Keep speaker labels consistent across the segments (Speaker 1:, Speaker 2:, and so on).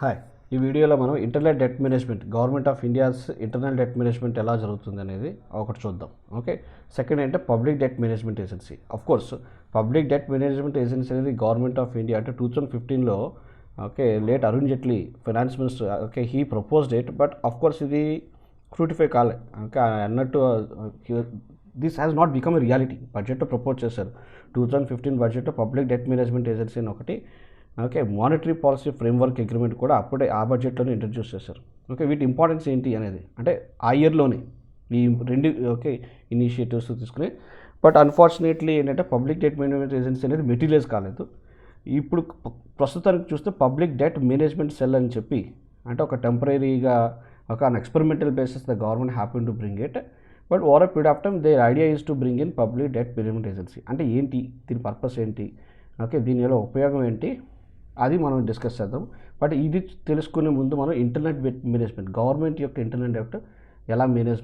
Speaker 1: Hi, ఈ వీడియోలో మనం internal debt management government of India's internal debt management ఎలా జరుగుతుంది అనేది ఒకటి చూద్దాం. ఓకే, సెకండ్ అంటే public debt management agency. Of course public debt management agency అనేది గవర్నమెంట్ ఆఫ్ ఇండియా అంటే 2015లో okay late Arun Jaitley finance minister okay he proposed it, but of course ఇది ఫ్రూటిఫై కాలే. ఇంకా అన్నట్టు this has not become a reality. బడ్జెట్లో propose చేశారు 2015 బడ్జెట్లో పబ్లిక్ డెట్ మేనేజ్మెంట్ ఏజెన్సీ అని ఒకటి. Okay, monetary policy framework agreement కూడా అప్పుడే ఆ బడ్జెట్లోనే ఇంట్రడ్యూస్ చేశారు. ఓకే, వీటి ఇంపార్టెన్స్ ఏంటి అనేది అంటే ఆ ఇయర్లోనే ఈ రెండు ఓకే ఇనిషియేటివ్స్ తీసుకుని, బట్ అన్ఫార్చునేట్లీ ఏంటంటే పబ్లిక్ డెట్ మేనేజ్మెంట్ ఏజెన్సీ అనేది మెటీరియల్స్ కాలేదు. ఇప్పుడు ప్రస్తుతానికి చూస్తే పబ్లిక్ డెట్ మేనేజ్మెంట్ సెల్ అని చెప్పి అంటే ఒక టెంపరీగా ఒక experimental basis the government happy to bring it, but over period of time there idea is to bring in public debt management agency. అంటే ఏంటి, దీని పర్పస్ ఏంటి, ఓకే దీనివల్ల ఉపయోగం ఏంటి అది మనం డిస్కస్ చేద్దాం. బట్ ఇది తెలుసుకునే ముందు మనం ఇంటర్నెట్ మేనేజ్మెంట్ గవర్నమెంట్ యొక్క ఇంటర్నెట్ డెట్ ఎలా మేనేజ్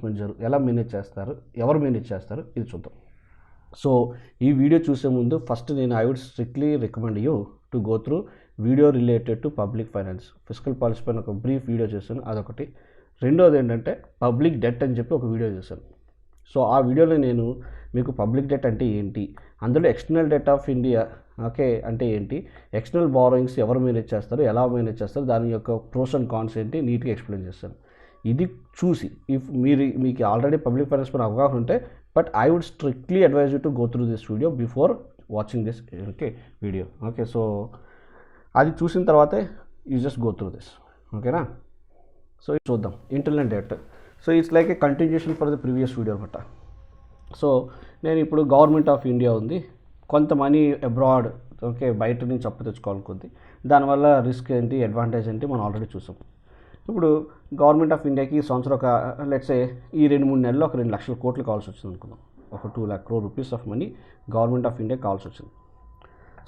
Speaker 1: చేస్తారు, ఎవరు మేనేజ్ చేస్తారు ఇది చూద్దాం. సో ఈ వీడియో చూసే ముందు first I would strictly recommend you to go through video related to public finance fiscal policy పైన ఒక బ్రీఫ్ వీడియో చేశాను, అదొకటి. రెండోది ఏంటంటే పబ్లిక్ డెట్ అని చెప్పి ఒక వీడియో చేశాను. సో ఆ వీడియోలో నేను మీకు పబ్లిక్ డెట్ అంటే ఏంటి, అందులో external det of India okay అంటే ఏంటి, ఎక్స్టర్నల్ బారోయింగ్స్ ఎవరు మేనేజ్ చేస్తారు, ఎలా మేనేజ్ చేస్తారు, దాని యొక్క ప్రోస్ అండ్ కాన్స్ ఏంటి నీట్గా ఎక్స్ప్లెయిన్ చేస్తాను. ఇది చూసి ఇఫ్ మీకు ఆల్రెడీ పబ్లిక్ ఫైనాన్స్ పైన అవగాహన ఉంటే, but I would strictly advise you to go through this video before watching this okay video. Okay, so అది చూసిన తర్వాతే you just go through this. ఓకేనా, సో చూద్దాం internal debt. So it's like a continuation for the previous video అనమాట. So నేను ఇప్పుడు government of India ఉంది, కొంత మనీ అబ్రాడ్ ఓకే బయట నుంచి అప్పు తెచ్చుకోవాలనుకుంది, దానివల్ల రిస్క్ ఏంటి అడ్వాంటేజ్ ఏంటి మనం ఆల్రెడీ చూసాం. ఇప్పుడు గవర్నమెంట్ ఆఫ్ ఇండియాకి ఈ సంవత్సరం ఒక లెట్సే ఈ 2-3 నెలల్లో ఒక 2 లక్షల కోట్లు కావాల్సి వచ్చింది అనుకుందాం. ఒక 2 lakh crore rupees of money government of India కావాల్సి వచ్చింది.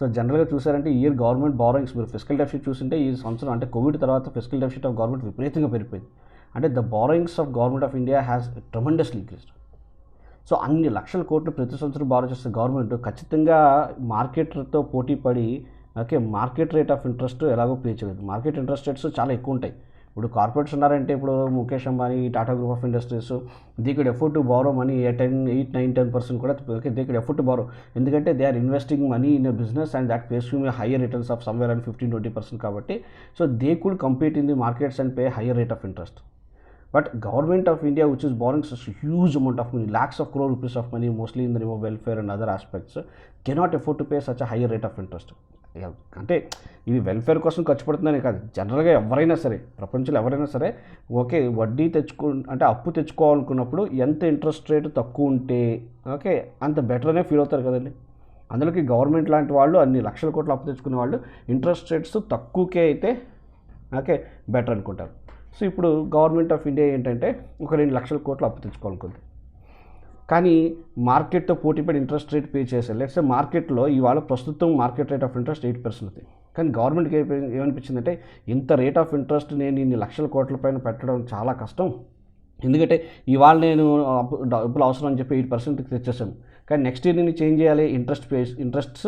Speaker 1: సో జనరల్గా చూసారంటే ఈ ఇయర్ గవర్నమెంట్ బారోయింగ్స్ మీరు ఫిస్కల్ డెఫిసిట్ చూసింటే ఈ సంవత్సరం అంటే కోవిడ్ తర్వాత ఫిస్కల్ డెఫిసిట్ ఆఫ్ గవర్నమెంట్ విపరీతంగా పెరిగిపోయింది. అంటే the borrowings of government of India has tremendously increased. So అన్ని లక్షల కోట్లు ప్రతి సంవత్సరం బారో చేస్తే గవర్నమెంట్ ఖచ్చితంగా మార్కెట్తో పోటీ పడి okay market rate of interest ఎలాగో పే చేయలేదు. మార్కెట్ ఇంట్రెస్ట్ రేట్స్ చాలా ఎక్కువ ఉంటాయి. ఇప్పుడు కార్పొరేట్స్ ఉన్నారంటే ఇప్పుడు Mukesh Ambani, Tata group of industries they could afford to borrow money 8-9-10% కూడా okay they could afford to borrow, ఎందుకంటే they are investing money in a business and that pays you higher returns of somewhere and 15-20% కాబట్టి so they could compete in the markets and pay higher rate of interest. But government of India, which is borrowing such a huge amount of money, lakhs of crore rupees of money, mostly in the name of welfare and other aspects, cannot afford to pay such a higher rate of interest. అంటే ఇది welfare కోసం ఖర్చు పడుతుందని కాదు, జనరల్గా ఎవరైనా సరే ప్రపంచంలో ఎవరైనా సరే ఓకే వడ్డీ అంటే అప్పు తెచ్చుకోవాలనుకున్నప్పుడు ఎంత ఇంట్రెస్ట్ రేటు తక్కువ ఉంటే ఓకే అంత బెటర్ అనే ఫీల్ అవుతారు కదండి. అందులోకి గవర్నమెంట్ లాంటి వాళ్ళు అన్ని లక్షల కోట్లు అప్పు తెచ్చుకునే వాళ్ళు ఇంట్రెస్ట్ రేట్స్ తక్కువకే అయితే ఓకే బెటర్ అనుకుంటారు. సో ఇప్పుడు గవర్నమెంట్ ఆఫ్ ఇండియా ఏంటంటే ఒక 2 లక్షల కోట్లు అప్పు తెచ్చుకోవాలనుకుంది, కానీ మార్కెట్తో పోటీపడి ఇంట్రెస్ట్ రేట్ పే చేశారు. లెట్స్ మార్కెట్లో ఇవాళ ప్రస్తుతం మార్కెట్ రేట్ ఆఫ్ ఇంట్రెస్ట్ 8% ఉంది, కానీ గవర్నమెంట్కి ఏమనిపించిందంటే ఇంత రేట్ ఆఫ్ ఇంట్రెస్ట్ నేను ఇన్ని లక్షల కోట్ల పైన పెట్టడం చాలా కష్టం, ఎందుకంటే ఇవాళ నేను డబ్బులు అవసరం అని చెప్పి 8%కి తెచ్చేసాను, కానీ నెక్స్ట్ ఇయర్ నేను చేంజ్ చేయాలి, ఇంట్రెస్ట్స్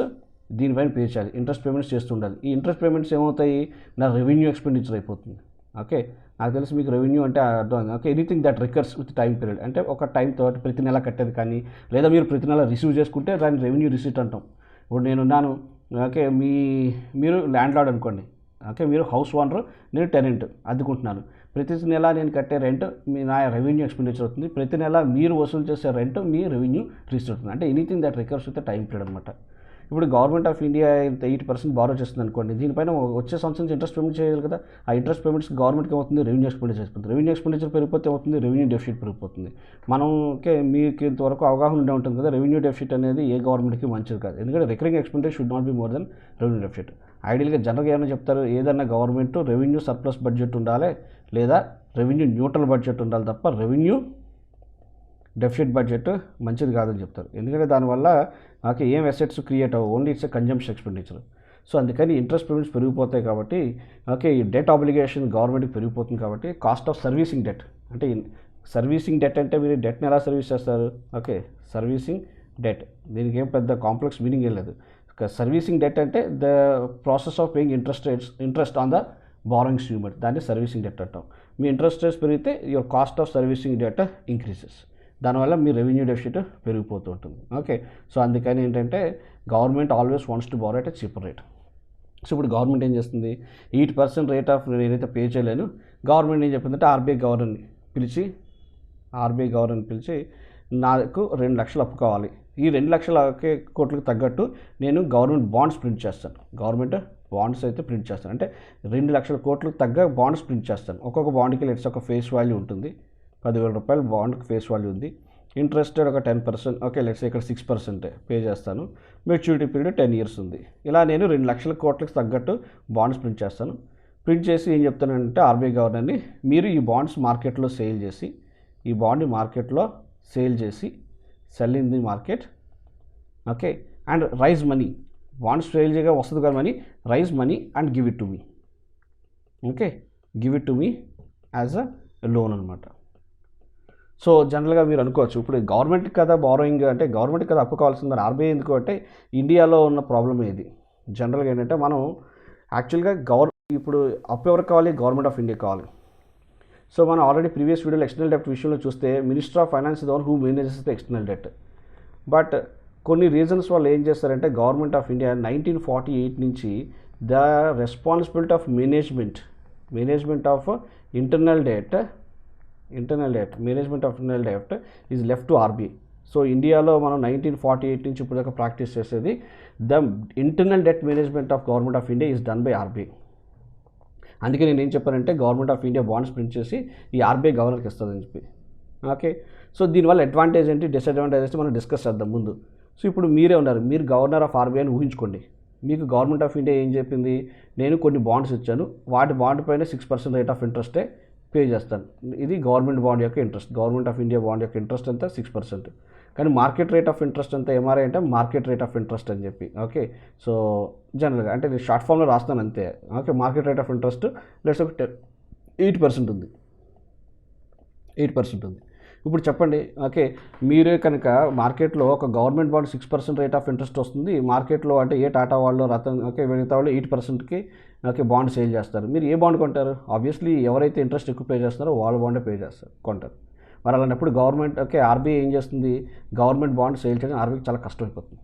Speaker 1: దీనిపైన పే చేయాలి, ఇంట్రెస్ట్ పేమెంట్స్ చేస్తుండాలి. ఈ ఇంట్రెస్ట్ పేమెంట్స్ ఏమవుతాయి, నా రెవెన్యూ ఎక్స్పెండిచర్ అయిపోతుంది. ఓకే, నాకు తెలిసి మీకు రెవెన్యూ అంటే అర్థం. Okay, anything that recurs with time period అంటే ఒక టైం తోటి ప్రతి నెల కట్టేది, కానీ లేదా మీరు ప్రతి నెల రిసీవ్ చేసుకుంటే దాన్ని రెవెన్యూ రిసీట్ అంటాం. ఇప్పుడు నేనున్నాను ఓకే మీరు ల్యాండ్ లార్డ్ అనుకోండి, ఓకే మీరు హౌస్ ఓనర్, నేను టెనెంట్ అద్దుకుంటున్నాను, ప్రతి నెల నేను కట్టే రెంట్ నా రెవెన్యూ ఎక్స్పెండిచర్ అవుతుంది, ప్రతి నెల మీరు వసూలు చేసే రెంట్ మీ రెవెన్యూ రిసీట్ అవుతుంది. అంటే anything that recurs with time period అనమాట. ఇప్పుడు గవర్నమెంట్ ఆఫ్ ఇండియా 8% బారో చేస్తుంది అనుకోండి, దీనిపైన వచ్చే సంవత్సరం ఇంట్రెస్ట్ పేమెంట్ చేయాలి కదా, ఆ ఇంట్రెస్ట్ పేమెంట్స్ గవర్నమెంట్కి అవుతుంది, రెవెన్యూ ఎక్స్పెండిచర్ అయిపోతుంది. రెవెన్యూ ఎక్స్పెండిచర్ పెరిగిపోతే అవుతుంది, రెవెన్యూ డెఫిసిట్ పెరిగిపోతుంది. మనకి మీకు ఇంతవరకు అవగాహన ఉండే ఉంటుంది కదా, రెవెన్యూ డెఫిసిట్ అనేది ఏ గవర్నమెంట్కి మంచిది కాదు, ఎందుకంటే recurring expenditure should not be more than revenue deficit. ఐడియల్గా జనరల్గా ఏమైనా చెప్తారు, ఏదన్నా గవర్నమెంట్ రెవెన్యూ సర్ప్లస్ బడ్జెట్ ఉండాలి లేదా రెవెన్యూ న్యూట్రల్ బడ్జెట్ ఉండాలి తప్ప రెవెన్యూ డెఫిసిట్ బడ్జెట్ మంచిది కాదని చెప్తారు, ఎందుకంటే దానివల్ల నాకు ఏం అసెట్స్ క్రియేట్ అవ్వవు, only it's a consumption expenditure. So అందుకని ఇంట్రెస్ట్ పేమెంట్స్ పెరిగిపోతాయి కాబట్టి ఓకే ఈ డెట్ ఆబ్లిగేషన్ గవర్నమెంట్కి పెరిగిపోతుంది కాబట్టి కాస్ట్ ఆఫ్ సర్వీసింగ్ డెట్ అంటే సర్వీసింగ్ డెట్ అంటే మీరు డెట్ని ఎలా సర్వీస్ చేస్తారు, ఓకే సర్వీసింగ్ డెట్ దీనికి ఏం పెద్ద కాంప్లెక్స్ మీనింగ్ ఏం లేదు. సర్వీసింగ్ డెట్ అంటే the process of paying interest on the borrowings due బట్టి, దాన్ని సర్వీసింగ్ డెట్ అంటాం. మీ ఇంట్రెస్ట్ రేట్స్ పెరిగితే your cost of servicing debt increases, దానివల్ల మీ రెవెన్యూ డెఫిసిట్ పెరిగిపోతూ ఉంటుంది. ఓకే, సో అందుకని ఏంటంటే government always wants to borrow at a cheaper rate. So ఇప్పుడు గవర్నమెంట్ ఏం చేస్తుంది, 8% రేట్ ఆఫ్ నేను ఏదైతే పే చేయలేను, గవర్నమెంట్ ఏం చెప్పిందంటే ఆర్బీఐ గవర్నర్ని పిలిచి నాకు 2 లక్షలు అప్పు కావాలి, ఈ 2 లక్షల కోట్లకు తగ్గట్టు నేను గవర్నమెంట్ బాండ్స్ ప్రింట్ చేస్తాను, గవర్నమెంట్ బాండ్స్ అయితే ప్రింట్ చేస్తాను, అంటే 2 లక్షల కోట్లకు తగ్గ బాండ్స్ ప్రింట్ చేస్తాను. ఒక్కొక్క బాండ్కి లెట్స్ ఒక ఫేస్ వాల్యూ ఉంటుంది, 10,000 రూపాయలు బాండ్కి ఫేస్ వాల్యూ ఉంది, ఇంట్రెస్టెడ్ ఒక 10%, ఓకే లెట్స్ ఇక్కడ 6% పే చేస్తాను, మెచ్యూరిటీ పీరియడ్ 10 years ఉంది. ఇలా నేను 2 లక్షల కోట్లకు తగ్గట్టు బాండ్స్ ప్రింట్ చేస్తాను. ప్రింట్ చేసి ఏం చెప్తానంటే ఆర్బీఐ గవర్నర్ని, మీరు ఈ బాండ్స్ మార్కెట్లో సేల్ చేసి, ఈ బాండ్ మార్కెట్లో సేల్ చేసి, sell in the market, okay, and raise money, bonds sale చేయగా వస్తుంది కదా money, raise money and give it to me, okay, give it to me as a loan అనమాట. సో జనరల్గా మీరు అనుకోవచ్చు, ఇప్పుడు గవర్నమెంట్ కదా బారోయింగ్ అంటే గవర్నమెంట్ కదా అప్పు కావాల్సిందని ఆర్బీఐ ఎందుకు అంటే ఇండియాలో ఉన్న ప్రాబ్లం ఇది. జనరల్గా ఏంటంటే మనం యాక్చువల్గా ఇప్పుడు అప్పు ఎవరికి కావాలి, గవర్నమెంట్ ఆఫ్ ఇండియా కావాలి. సో మనం ఆల్రెడీ ప్రీవియస్ వీడియోలో ఎక్స్టర్నల్ డెప్ట్ విషయంలో చూస్తే minister of finance is the one who manages the external debt. But కొన్ని రీజన్స్ వల్ల ఏం చేస్తారంటే గవర్నమెంట్ ఆఫ్ ఇండియా 1948 నుంచి the responsibility of management of internal debt is left to RBI. So ఇండియాలో మనం 1948 నుంచి ఇప్పుడు దాకా ప్రాక్టీస్ చేసేది the internal debt management of government of India is done by RBI. అందుకే నేను ఏం చెప్పానంటే government of India bonds print చేసి ఈ ఆర్బీఐ గవర్నర్కి ఇస్తుందని చెప్పి. ఓకే, సో దీనివల్ల అడ్వాంటేజ్ ఏంటి, డిసడ్వాంటేజ్ అయితే మనం డిస్కస్ చేద్దాం ముందు. సో ఇప్పుడు మీరే ఉన్నారు, మీరు గవర్నర్ ఆఫ్ ఆర్బీఐ అని ఊహించుకోండి. మీకు గవర్నమెంట్ ఆఫ్ ఇండియా ఏం చెప్పింది, నేను కొన్ని బాండ్స్ ఇచ్చాను, వాటి బాండ్ పైన 6% రేట్ ఆఫ్ ఇంట్రెస్టే పే చేస్తాను, ఇది గవర్నమెంట్ బాండ్ యొక్క interest, government of India bond యొక్క ఇంట్రెస్ట్ అంతా 6%. కానీ మార్కెట్ రేట్ ఆఫ్ ఇంట్రెస్ట్ అంతా ఎంఆర్ఐ అంటే మార్కెట్ రేట్ ఆఫ్ ఇంట్రెస్ట్ అని చెప్పి. ఓకే, సో జనరల్గా అంటే నేను షార్ట్ ఫామ్లో రాస్తాను అంతే. Okay, market rate of interest let's ఒక 8% ఉంది. ఇప్పుడు చెప్పండి, ఓకే, మీరే కనుక మార్కెట్లో ఒక government bond 6% rate of interest వస్తుంది, మార్కెట్లో అంటే ఏ టాటా వాళ్ళు రతన్ ఓకే మిగతా వాళ్ళు 8%కి ఓకే బాండ్ సేల్ చేస్తారు, మీరు ఏ బాండ్ కొంటారు? ఆబ్వియస్లీ ఎవరైతే ఇంట్రెస్ట్ ఎక్కువ పే చేస్తున్నారో వాళ్ళ బాండే కొంటారు. మరి అలాంటప్పుడు గవర్నమెంట్ ఓకే ఆర్బీఐ ఏం చేస్తుంది, గవర్నమెంట్ బాండ్ సేల్ చేయడం ఆర్బీఐకి చాలా కష్టమైపోతుంది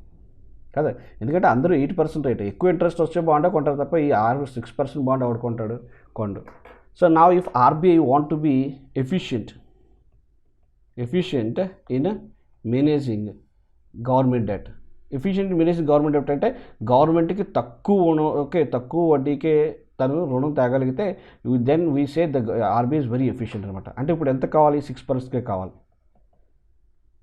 Speaker 1: కదా, ఎందుకంటే అందరూ 8% రేట్ ఎక్కువ ఇంట్రెస్ట్ వచ్చే బాండే కొంటారు తప్ప ఈ 6% బాండ్ ఎవడు కొండు. So now if RBI want to be efficient in managing government debt. Efficient managing government debt అంటే గవర్నమెంట్కి తక్కువ వడ్డీకే తను రుణం తేగలిగితే then we say the RBI is very efficient అనమాట. అంటే ఇప్పుడు ఎంత కావాలి, 6%కే కావాలి.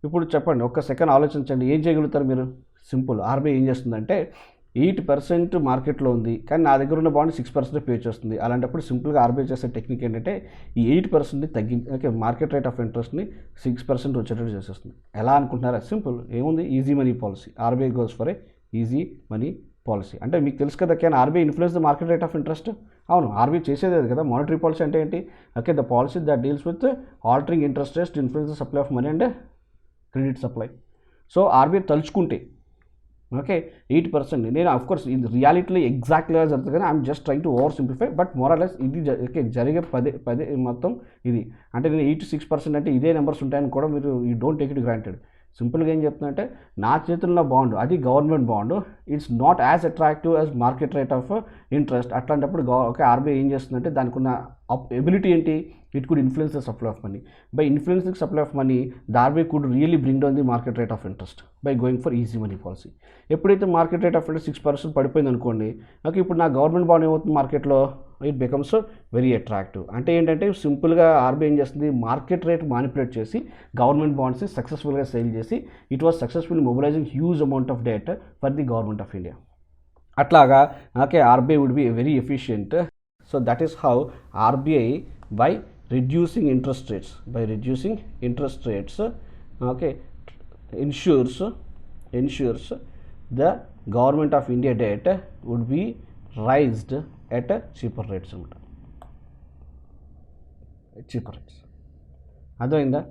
Speaker 1: ఇప్పుడు చెప్పండి, ఒక్క సెకండ్ ఆలోచించండి, ఏం చేయగలుగుతారు మీరు? సింపుల్, ఆర్బీఐ ఏం చేస్తుందంటే 8% మార్కెట్లో ఉంది కానీ నా దగ్గర ఉన్న బాండ్ 6% పే చేస్తుంది. అలాంటప్పుడు సింపుల్గా ఆర్బీఐ చేసే టెక్నిక్ ఏంటంటే ఈ 8%ని ఓకే మార్కెట్ రేట్ ఆఫ్ ఇంట్రెస్ట్ని 6% వచ్చేటట్టు చేసేస్తుంది. ఎలా అనుకుంటున్నారా? సింపుల్, ఏముంది, easy money policy. RBI goes for a easy money policy. అంటే మీకు తెలుసు కదా, can RBI influence the market rate of interest? అవును, ఆర్బీఐ చేసేదే కదా. మానిటరీ పాలసీ అంటే ఏంటి? Okay, the policy that deals with altering interest rates to influence the supply of money and credit supply. So RBI తలుచుకుంటే okay 8%, నేను of course ఇది రియాలిటీలో ఎగ్జాక్ట్గా జరుగుతుంది కానీ I'm just trying to over simplify, but morals ఇది ఓకే జరిగే పదే మొత్తం ఇది. అంటే నేను 8 to 6% అంటే ఇదే నెంబర్స్ ఉంటాయని కూడా మీరు you don't take it granted. సింపుల్గా ఏం చెప్తున్నా అంటే నా చేతుల్లో బాండ్, అది government bond, it's not as attractive as market rate of interest. అట్లాంటప్పుడు ఓకే ఆర్బీఐ ఏం చేస్తుందంటే దానికి ఉన్న ఎబిలిటీ ఏంటి, it could influence the supply of money. By influencing supply of money the RBI could really bring down the market rate of interest by going for easy money policy. ఎప్పుడైతే market rate of interest 6% పడిపోయింది అనుకోండి, okay ఇప్పుడు నా government bond ఏమవుతుంది మార్కెట్లో, it becomes very attractive. అంటే ఏంటంటే సింపుల్గా ఆర్బీఐ ఏం చేస్తుంది, మార్కెట్ రేట్ మానిపులేట్ చేసి గవర్నమెంట్ బాండ్స్ని సక్సెస్ఫుల్గా సేల్ చేసి it was successful mobilizing huge amount of debt for the government of India. అట్లాగా okay RBI would be very efficient. So that is how RBI by reducing interest rates okay ensures the government of India debt would be raised at a cheaper rates అన్నమాట. cheaper rates అర్థమైందా?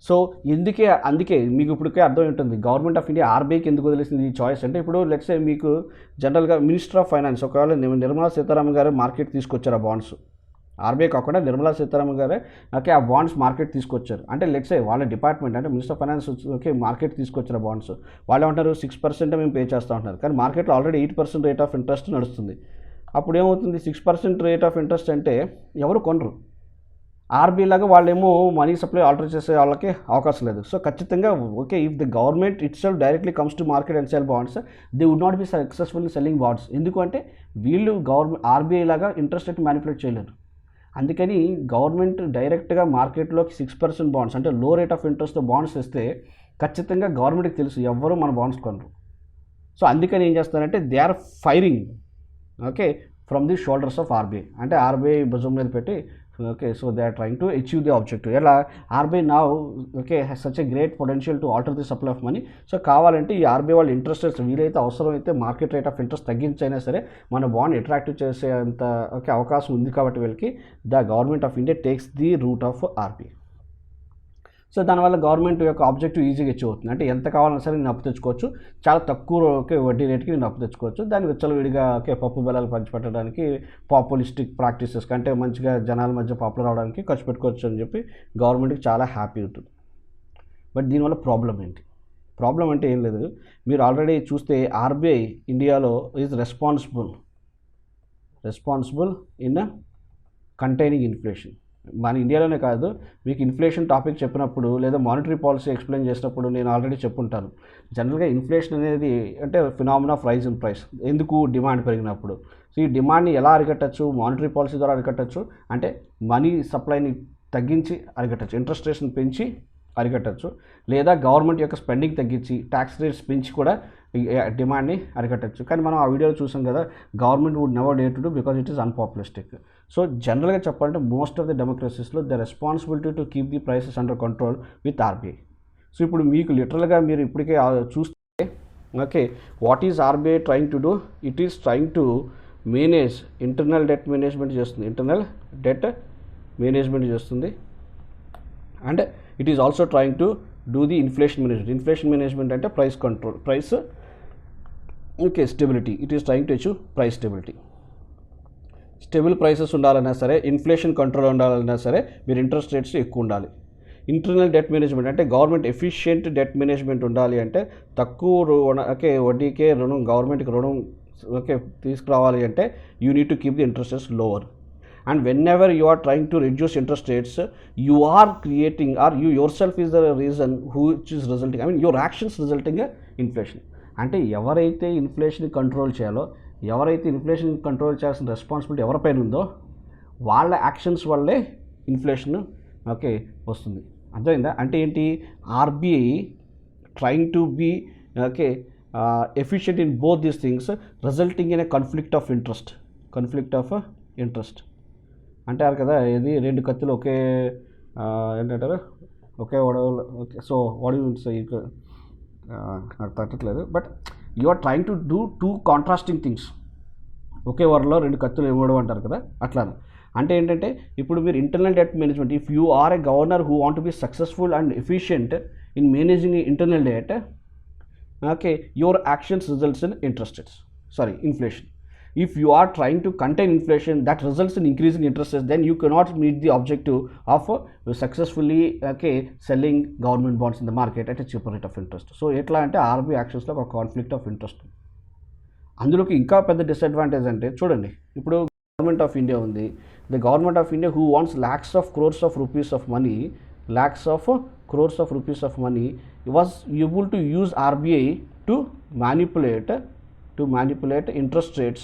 Speaker 1: So అందుకే మీకు ఇప్పటికే అర్థం ఉంటుంది government of India ఆర్బీఐకి ఎందుకు వదిలేసింది ఈ చాయిస్ అంటే, ఇప్పుడు లెట్స్ సే మీకు జనరల్గా మినిస్టర్ ఆఫ్ ఫైనాన్స్ ఒకవేళ నిర్మలా సీతారామన్ గారు మార్కెట్ తీసుకొచ్చారు ఆ బాండ్స్, ఆర్బీఐ కాకుండా నిర్మలా సీతారామన్ గారే ఓకే ఆ బాండ్స్ మార్కెట్ తీసుకొచ్చారు అంటే లెట్స్ సే వాళ్ళ డిపార్ట్మెంట్ అంటే minister of finance okay market తీసుకొచ్చారు బాండ్స్, వాళ్ళు ఏమంటారు 6% మేము పే చేస్తూ ఉంటున్నారు, కానీ మార్కెట్లో ఆల్రెడీ 8% రేట్ ఆఫ్ ఇంట్రెస్ట్ నడుస్తుంది. అప్పుడు ఏమవుతుంది 6% రేట్ ఆఫ్ ఇంట్రెస్ట్ అంటే ఎవరు కొనరు, ఆర్బీఐ లాగా వాళ్ళేమో మనీ సప్లై ఆల్టర్ చేసే వాళ్ళకి అవకాశం లేదు. సో ఖచ్చితంగా okay if the government itself directly comes to market and sell bonds they would not be successful in selling bonds. ఎందుకంటే వీళ్ళు ఆర్బీఐ లాగా ఇంట్రెస్ట్ రేట్ మ్యానిపులేట్ చేయలేరు. అందుకని గవర్నమెంట్ డైరెక్ట్గా మార్కెట్లోకి 6% బాండ్స్ అంటే లో రేట్ ఆఫ్ ఇంట్రెస్ట్తో బాండ్స్ ఇస్తే ఖచ్చితంగా గవర్నమెంట్కి తెలుసు ఎవ్వరూ మన బాండ్స్ కొనరు. సో అందుకని ఏం చేస్తారంటే they are firing okay from the shoulders of RBI, అంటే ఆర్బీఐ భుజం మీద పెట్టి okay so they are trying to achieve the objective. ఎలా RBI now okay has such a great potential to alter the supply of money. So కావాలంటే ఈ RBI వాళ్ళు interest rates వీలైతే అవసరమైతే మార్కెట్ రేట్ ఆఫ్ ఇంట్రెస్ట్ తగ్గించైనా సరే మన bond attractive చేసేంత ఓకే అవకాశం ఉంది కాబట్టి వీళ్ళకి the government of India takes the root of RBI. So దానివల్ల గవర్నమెంట్ యొక్క ఆబ్జెక్టివ్ ఈజీగా అచీవ్ అవుతుంది, అంటే ఎంత కావాలన్నా సరే నేను అప్పు తెచ్చుకోవచ్చు, చాలా తక్కువ ఓకే వడ్డీ రేట్కి నేను అప్పు తెచ్చుకోవచ్చు. దాన్ని విచ్చలవిడిగా ఓకే పప్పు బెల్లాలు పంచిపెట్టడానికి పాపులిస్టిక్ ప్రాక్టీసెస్ కంటే మంచిగా జనాల మధ్య పాపులర్ అవడానికి ఖర్చు పెట్టుకోవచ్చు అని చెప్పి గవర్నమెంట్కి చాలా హ్యాపీ ఉంటుంది. బట్ దీనివల్ల ప్రాబ్లం ఏంటి? ప్రాబ్లం అంటే ఏం లేదు, మీరు ఆల్రెడీ చూస్తే ఆర్బీఐ ఇండియాలో is responsible in containing inflation. మన ఇండియాలోనే కాదు, మీకు ఇన్ఫ్లేషన్ టాపిక్ చెప్పినప్పుడు లేదా మానిటరీ పాలసీ ఎక్స్ప్లెయిన్ చేసినప్పుడు నేను ఆల్రెడీ చెప్పుంటాను. జనరల్గా ఇన్ఫ్లేషన్ అనేది అంటే phenomena of rise in price. ఎందుకు? డిమాండ్ పెరిగినప్పుడు. సో ఈ డిమాండ్ని ఎలా అరికట్టచ్చు? మానిటరీ పాలసీ ద్వారా అరికట్టచ్చు, అంటే మనీ సప్లైని తగ్గించి అరికట్టచ్చు, ఇంట్రెస్ట్ రేట్స్ని పెంచి అరికట్టచ్చు, లేదా గవర్నమెంట్ యొక్క స్పెండింగ్ తగ్గించి ట్యాక్స్ రేట్స్ పెంచి కూడా డిమాండ్ని అరికట్టచ్చు. కానీ మనం ఆ వీడియోలో చూసాం కదా, government would never dare to do because it is unpopulistic. So జనరల్గా చెప్పాలంటే మోస్ట్ ఆఫ్ ద డెమోక్రసీస్లో the responsibility to keep the prices under control with RBI. So ఇప్పుడు మీకు లిటరల్గా మీరు ఇప్పటికే చూస్తే okay what is RBI trying to do? It is trying to manage internal debt management చేస్తుంది, and it is also trying to do the inflation management అంటే price control, price okay stability. It is trying to achieve price stability. Stable prices ఉండాలన్నా సరే, inflation control ఉండాలన్నా సరే మీరు interest rates ఎక్కువ ఉండాలి. Internal debt management అంటే government efficient debt management ఉండాలి, అంటే తక్కువ ఓకే వడ్డీకే రుణం గవర్నమెంట్కి రుణం ఓకే తీసుకురావాలి అంటే you need to keep the interest rates lower. And whenever you are trying to reduce interest rates, you are creating, or you yourself is the reason which is resulting, I mean your actions resulting in inflation. అంటే ఎవరైతే inflation control చేయాలో, ఎవరైతే inflation control చేయాల్సిన responsibility ఎవరిపైన ఉందో వాళ్ళ actions వల్లే inflation okay వస్తుంది. అర్థమైందా? అంటే ఏంటి? RBI trying to be okay efficient in both these things resulting in a conflict of interest అంటారు కదా, ఇది రెండు కత్తులు ఒకే ఏంటంటారు ఒకే వడవలు. Okay so what you say, నాకు తట్టట్లేదు, but you are trying to do two contrasting things. ఒకే వరలో రెండు కత్తులు ఇవ్వడం అంటారు కదా, అట్లా. అంటే ఏంటంటే ఇప్పుడు మీరు internal debt management, if you are a governor who want to be successful and efficient in managing internal debt, okay your actions results in inflation. If you are trying to contain inflation that results in increasing interest rates, then you cannot meet the objective of successfully okay selling government bonds in the market at a cheaper rate of interest. So etla ante RBI actions lo oka conflict of interest. అందులోకి ఇంకా పెద్ద disadvantage అంటే చూడండి, ఇప్పుడు government of India ఉంది. The government of India who wants lakhs of crores of rupees of money was able to use RBI to manipulate interest rates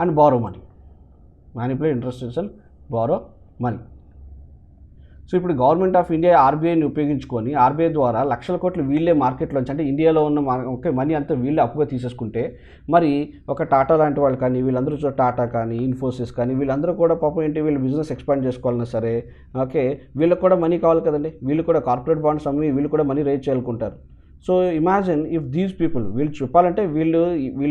Speaker 1: and borrow money. So ఇప్పుడు government of India ఆర్బీఐని ఉపయోగించుకొని RBI ద్వారా లక్షల కోట్లు వీళ్ళే మార్కెట్లోంచి, అంటే ఇండియాలో ఉన్న ఒకే మనీ అంతా వీళ్ళే అప్పుగా తీసేసుకుంటే, మరి ఒక టాటా లాంటి వాళ్ళు కానీ వీళ్ళందరూ టాటా కానీ ఇన్ఫోసిస్ కానీ వీళ్ళందరూ కూడా పాపం ఏంటి వీళ్ళు బిజినెస్ ఎక్స్పాండ్ చేసుకోవాలన్నా సరే ఓకే వీళ్ళకి కూడా మనీ కావాలి కదండి. వీళ్ళు కూడా కార్పొరేట్ బాండ్స్ అమ్మి వీళ్ళు కూడా మనీ రేజ్ చేయాలనుకుంటారు. So imagine if these people వీళ్ళు చెప్పాలంటే వీళ్ళు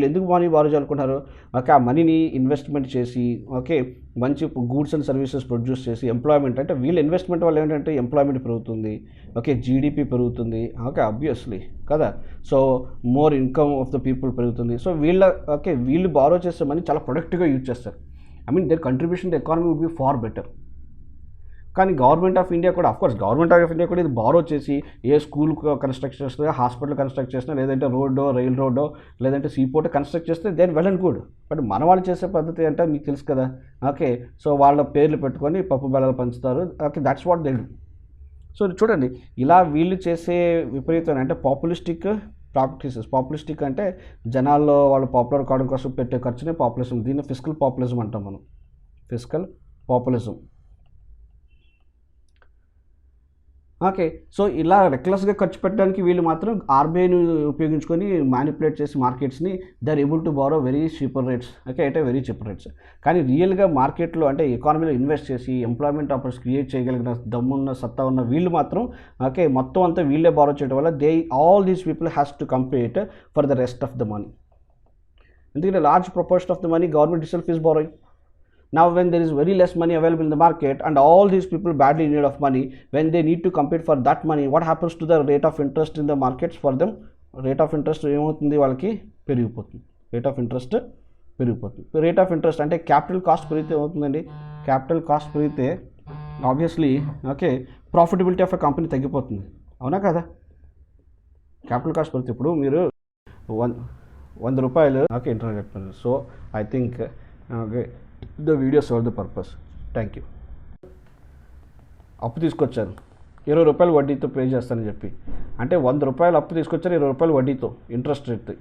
Speaker 1: ఎందుకు మనీ బారో చేయాలనుకుంటున్నారు, ఓకే ఆ మనీని ఇన్వెస్ట్మెంట్ చేసి ఓకే మంచి గూడ్స్ అండ్ సర్వీసెస్ ప్రొడ్యూస్ చేసి ఎంప్లాయ్మెంట్, అంటే వీళ్ళ ఇన్వెస్ట్మెంట్ వల్ల ఏంటంటే ఎంప్లాయ్మెంట్ పెరుగుతుంది, ఓకే జీడిపి పెరుగుతుంది, ఓకే ఆబ్వియస్లీ కదా. So more income of the people పెరుగుతుంది. సో వీళ్ళు బారో చేసే మనీ చాలా ప్రొడక్టివ్గా యూజ్ చేస్తారు. I mean their contribution to economy would be far better. కానీ గవర్నమెంట్ ఆఫ్ ఇండియా కూడా అఫ్కోర్స్ గవర్నమెంట్ ఆఫ్ ఇండియా కూడా ఇది బారో చేసి ఏ స్కూల్ కన్స్ట్రక్ట్ చేస్తే, హాస్పిటల్ కన్స్ట్రక్ట్ చేసినా, లేదంటే రోడ్డో రైల్ రోడ్డో లేదంటే సీపోర్ట్ కన్స్ట్రక్ట్ చేస్తే దేన్ వెల్ అండ్ గుడ్. బట్ మన వాళ్ళు చేసే పద్ధతి అంటే మీకు తెలుసు కదా, ఓకే సో వాళ్ళ పేర్లు పెట్టుకొని పప్పు బెల్లలు పంచుతారు, okay that's what they do. So చూడండి ఇలా వీళ్ళు చేసే విపరీతమైన అంటే పాపులిస్టిక్ ప్రాక్టీసెస్. పాపులిస్టిక్ అంటే జనాల్లో వాళ్ళు పాపులర్ కావడం కోసం పెట్టే ఖర్చునే పాపులిజం. దీన్ని ఫిస్కల్ పాపులిజం అంటాం మనం, ఫిస్కల్ పాపులిజం. ఓకే సో ఇలా రెక్లెస్గా ఖర్చు పెట్టడానికి వీళ్ళు మాత్రం ఆర్బీఐని ఉపయోగించుకొని మ్యానిపులేట్ చేసి మార్కెట్స్ని they are able to borrow very cheaper rates, okay అయితే వెరీ చీపర్ రేట్స్. కానీ రియల్గా మార్కెట్లో అంటే ఎకానమీలో ఇన్వెస్ట్ చేసి ఎంప్లాయ్మెంట్ ఆపర్చునిటీస్ క్రియేట్ చేయగలిగిన దమ్మున్న సత్తా ఉన్న వీళ్ళు మాత్రం ఓకే మొత్తం అంతా వీళ్ళే బారో చేయడం వల్ల all these people has to compete for the rest of the money. ఎందుకంటే large proportion of the money government itself is borrowing. Now when there is very less money available in the market and all these people badly in need of money, when they need to compete for that money, what happens to the rate of interest in the markets for them? Rate of interest ఏమవుతుంది వాళ్ళకి పెరిగిపోతుంది. Rate of interest పెరిగిపోతుంది. Rate of interest అంటే capital cost పెరిగితే ఏమవుతుందండి, capital cost పెరిగితే obviously okay profitability of a company తగ్గిపోతుంది, అవునా కదా. క్యాపిటల్ కాస్ట్ పెరిగితే ఇప్పుడు మీరు 100 రూపాయలు ఓకే ఇంటర్నెట్ చెప్పారు. So I think okay the video serve the purpose. Thank you. అప్పు తీసుకొచ్చారు 20 రూపాయలు వడ్డీతో పే చేస్తానని చెప్పి, అంటే 100 రూపాయలు అప్పు తీసుకొచ్చారు 20 రూపాయలు వడ్డీతో ఇంట్రెస్ట్ రేట్.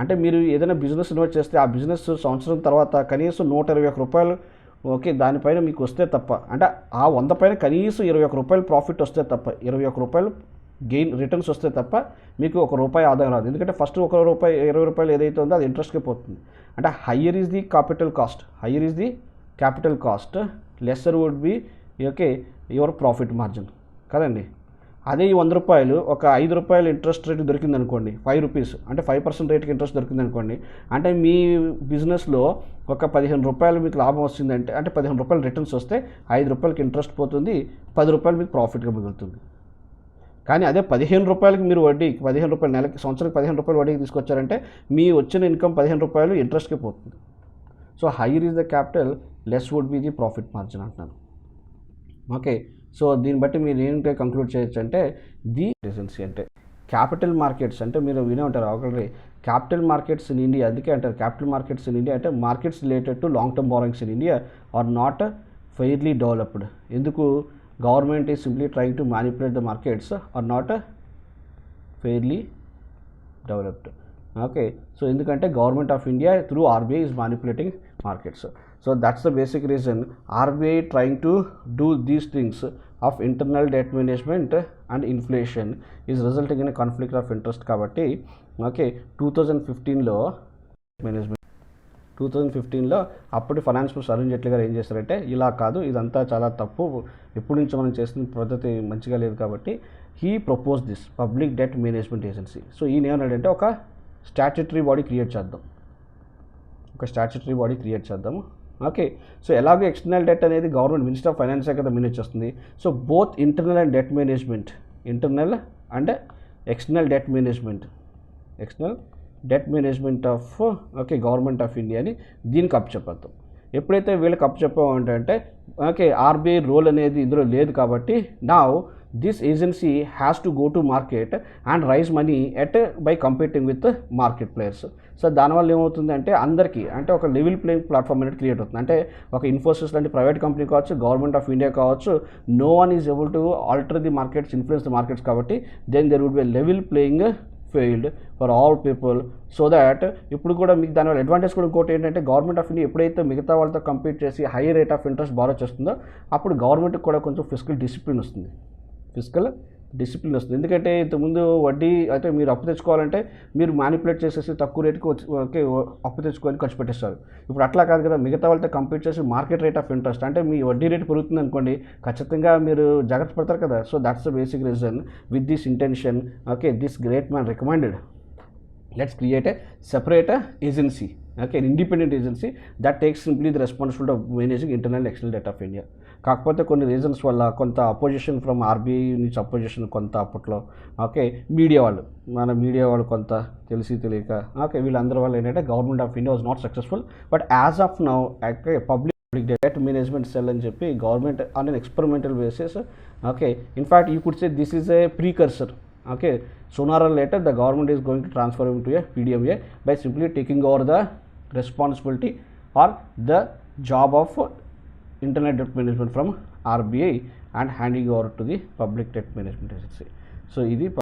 Speaker 1: అంటే మీరు ఏదైనా బిజినెస్ ఇన్వెస్ట్ చేస్తే ఆ బిజినెస్ సంవత్సరం తర్వాత కనీసం 121 రూపాయలు ఓకే దానిపైన మీకు వస్తే తప్ప, అంటే ఆ 100 పైన కనీసం 21 రూపాయలు ప్రాఫిట్ వస్తే తప్ప, 21 రూపాయలు గెయిన్ రిటర్న్స్ వస్తే తప్ప మీకు ₹1 ఆదాయం రాదు. ఎందుకంటే ఫస్ట్ ₹1 20 రూపాయలు ఏదైతే ఉందో అది ఇంట్రెస్ట్కే పోతుంది. అంటే higher is the capital cost, lesser would be okay your profit margin కదండి. అదే ఈ 100 రూపాయలు ఒక 5 రూపాయలు ఇంట్రెస్ట్ రేట్ దొరికింది అనుకోండి, 5 రూపీస్ అంటే 5% రేట్కి ఇంట్రెస్ట్ దొరికింది అనుకోండి, అంటే మీ బిజినెస్లో ఒక 15 రూపాయలు మీకు లాభం వస్తుందంటే, అంటే 15 రూపాయలు రిటర్న్స్ వస్తే 5 రూపాయలకి ఇంట్రెస్ట్ పోతుంది, 10 రూపాయలు మీకు ప్రాఫిట్గా మిగులుతుంది. కానీ అదే 15 రూపాయలకి మీరు వడ్డీ 15 రూపాయలు నెలకి సంవత్సరానికి 15 రూపాయలు వడ్డీకి తీసుకొచ్చారంటే మీ వచ్చిన ఇన్కమ్ 15 రూపాయలు ఇంట్రెస్ట్కే పోతుంది. So higher is the capital, less would be the profit margin అంటున్నాను. ఓకే సో దీన్ని బట్టి మీరు ఏంటంటే కంక్లూడ్ చేయొచ్చు అంటే ది ఎసెన్సీ అంటే క్యాపిటల్ మార్కెట్స్ అంటే మీరు వినే ఉంటారు already capital markets in India, అందుకే అంటారు క్యాపిటల్ మార్కెట్స్ ఇన్ ఇండియా అంటే markets related to long term borrowings in India are not fairly developed. ఎందుకు government is simply trying to manipulate the markets or not fairly developed. Okay so ఎందుకంటే government of India through RBI is manipulating markets. So that's the basic reason RBI trying to do these things of internal debt management and inflation is resulting in a conflict of interest. కాబట్టి okay 2015లో management 2015లో అప్పటి finance minister Arun Jaitley గారు ఏం చేస్తారంటే ఇలా కాదు ఇదంతా చాలా తప్పు, ఎప్పటి నుంచి మనం చేస్తున్న పద్ధతి మంచిగా లేదు కాబట్టి he propose this public debt management agency. So ఈయన ఏమన్నాడంటే ఒక స్టాట్యుటరీ బాడీ క్రియేట్ చేద్దాము. ఓకే సో ఎలాగో ఎక్స్టర్నల్ డెట్ అనేది గవర్నమెంట్ మినిస్టర్ ఆఫ్ ఫైనాన్సే కదా మేనేజ్ చేస్తుంది. So both internal and debt management, internal and external debt management of okay government of India అని దీనికి అప్పచెప్పేద్దాం. ఎప్పుడైతే వీళ్ళకి అప్పచెప్పామంటే ఓకే ఆర్బీఐ రోల్ అనేది ఇందులో లేదు కాబట్టి now this agency has to go to market and raise money by competing with market players. So దానివల్ల ఏమవుతుందంటే అందరికీ అంటే ఒక లెవెల్ ప్లేయింగ్ ప్లాట్ఫామ్ అనేది క్రియేట్ అవుతుంది. అంటే ఒక ఇన్ఫోసిస్ లాంటి ప్రైవేట్ కంపెనీ కావచ్చు, గవర్నమెంట్ ఆఫ్ ఇండియా కావచ్చు, no one is able to alter the markets, influence the markets. కాబట్టి then there would be level playing field for all people. So that ఇప్పుడు కూడా మీకు దానివల్ల అడ్వాంటేజ్ కూడా ఇంకోటి ఏంటంటే గవర్నమెంట్ ఆఫ్ ఇండియా ఎప్పుడైతే మిగతా వాళ్ళతో కంపీట్ చేసి high rate of interest borrow చేస్తుందో అప్పుడు గవర్నమెంట్కి కూడా కొంచెం ఫిజికల్ డిసిప్లిన్ వస్తుంది. డిసిప్లిన్ వస్తుంది. ఎందుకంటే ఇంతకుముందు వడ్డీ అయితే మీరు అప్పు తెచ్చుకోవాలంటే మీరు మ్యానిపులేట్ చేసేసి తక్కువ రేటుకి ఓకే అప్పు తెచ్చుకొని ఖర్చు పెట్టేస్తారు. ఇప్పుడు అట్లా కాదు కదా, మిగతా వాళ్ళతో కంపీట్ చేసి మార్కెట్ రేట్ ఆఫ్ ఇంట్రెస్ట్ అంటే మీ వడ్డీ రేటు పెరుగుతుంది అనుకోండి, ఖచ్చితంగా మీరు జాగ్రత్త పడతారు కదా. So that's the basic reason. With this intention okay this great man recommended let's create a separate agency, okay, an independent agency that takes simply the responsibility of managing internal and external debt of India. కాకపోతే కొన్ని reasons వల్ల కొంత opposition from RBI నుంచి opposition కొంత అప్పట్లో okay media వాళ్ళు కొంత తెలియక ఓకే వీళ్ళందరి వల్ల ఏంటంటే government of India was not successful. But as of now okay public debt management cell అని చెప్పి government on an experimental basis okay in fact you could say this is a precursor. Okay, sooner or later the government is going to transfer him to a PDMA by simply taking over the responsibility or the job of internal debt management from RBI and handing over to the public debt management agency. So, this